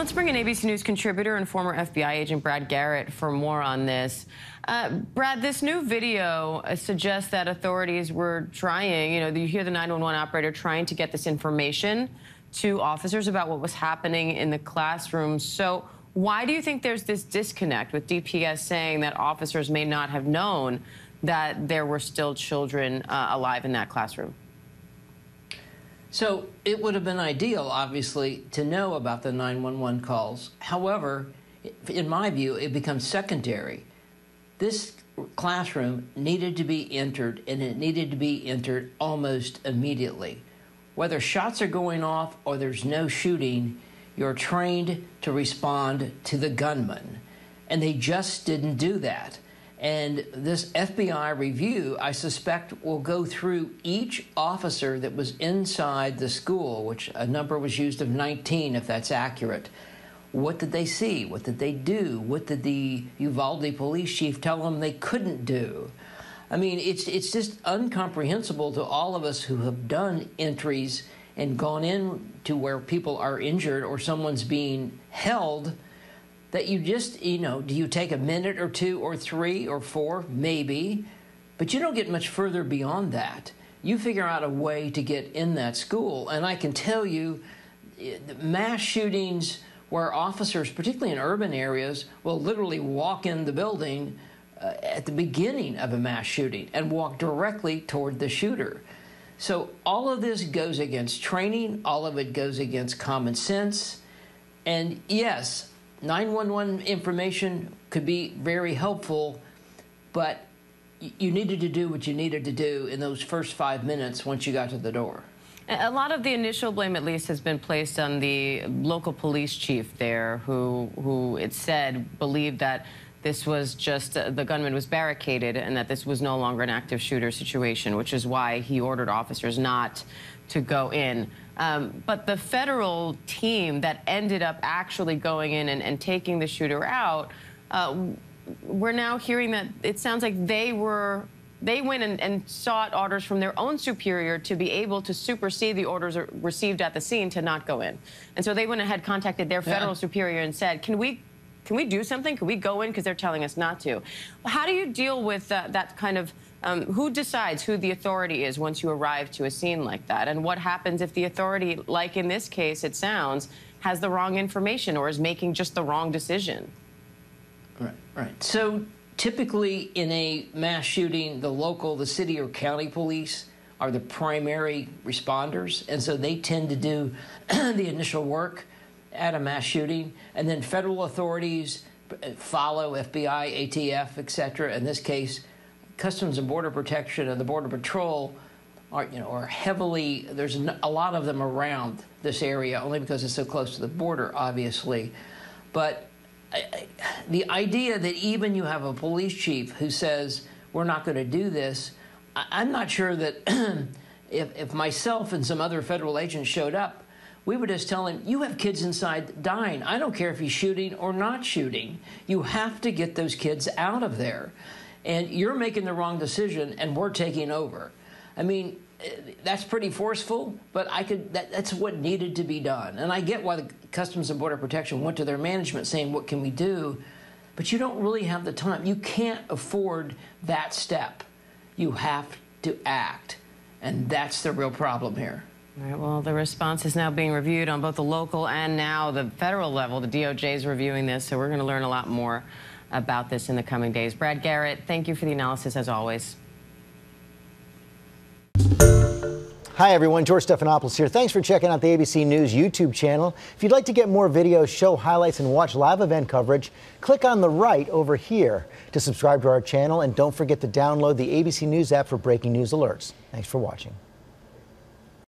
Let's bring in ABC News contributor and former FBI agent Brad Garrett for more on this. Brad, this new video suggests that authorities were trying, you hear the 911 operator trying to get this information to officers about what was happening in the classroom. So why do you think there's this disconnect with DPS saying that officers may not have known that there were still children alive in that classroom? So it would have been ideal, obviously, to know about the 911 calls. However, in my view, it becomes secondary. This classroom needed to be entered, and it needed to be entered almost immediately. Whether shots are going off or there's no shooting, you're trained to respond to the gunman. And they just didn't do that. And this FBI review, I suspect, will go through each officer that was inside the school, which a number was used of 19, if that's accurate. What did they see? What did they do? What did the Uvalde police chief tell them they couldn't do? I mean, it's just incomprehensible to all of us who have done entries and gone in to where people are injured or someone's being held, that you just, do you take a minute or two or three or four? Maybe. But you don't get much further beyond that. You figure out a way to get in that school. And I can tell you, mass shootings where officers, particularly in urban areas, will literally walk in the building at the beginning of a mass shooting and walk directly toward the shooter. So all of this goes against training. All of it goes against common sense. And yes, 911 information could be very helpful, but you needed to do what you needed to do in those first 5 minutes once you got to the door. A lot of the initial blame, at least, has been placed on the local police chief there, who it said believed that this was just the gunman was barricaded and that this was no longer an active shooter situation, which is why he ordered officers not to go in. But the federal team that ended up actually going in and taking the shooter out, we're now hearing that it sounds like they went and sought orders from their own superior to be able to supersede the orders received at the scene to not go in. And so they went ahead, contacted their federal superior and said, can we do something? Can we go in? Because they're telling us not to. How do you deal with that kind of, who decides who the authority is once you arrive to a scene like that? And what happens if the authority, like in this case, it sounds, has the wrong information or is making just the wrong decision? Right. So typically in a mass shooting, the city or county police are the primary responders. And so they tend to do the initial work at a mass shooting, and then federal authorities follow, FBI, ATF, etc. In this case, Customs and Border Protection and the Border Patrol are heavily, there's a lot of them around this area, only because it's so close to the border, obviously. But the idea that even you have a police chief who says, we're not going to do this, I'm not sure that if myself and some other federal agents showed up, we would just tell him, you have kids inside dying. I don't care if he's shooting or not shooting. You have to get those kids out of there. And you're making the wrong decision, and we're taking over. I mean, that's pretty forceful, but that's what needed to be done. And I get why the Customs and Border Protection went to their management saying, what can we do? But you don't really have the time. You can't afford that step. You have to act. And that's the real problem here. All right, well, the response is now being reviewed on both the local and now the federal level. The DOJ is reviewing this, so we're going to learn a lot more about this in the coming days. Brad Garrett, thank you for the analysis, as always. Hi, everyone. George Stephanopoulos here. Thanks for checking out the ABC News YouTube channel. If you'd like to get more videos, show highlights, and watch live event coverage, click on the right over here to subscribe to our channel. And don't forget to download the ABC News app for breaking news alerts. Thanks for watching.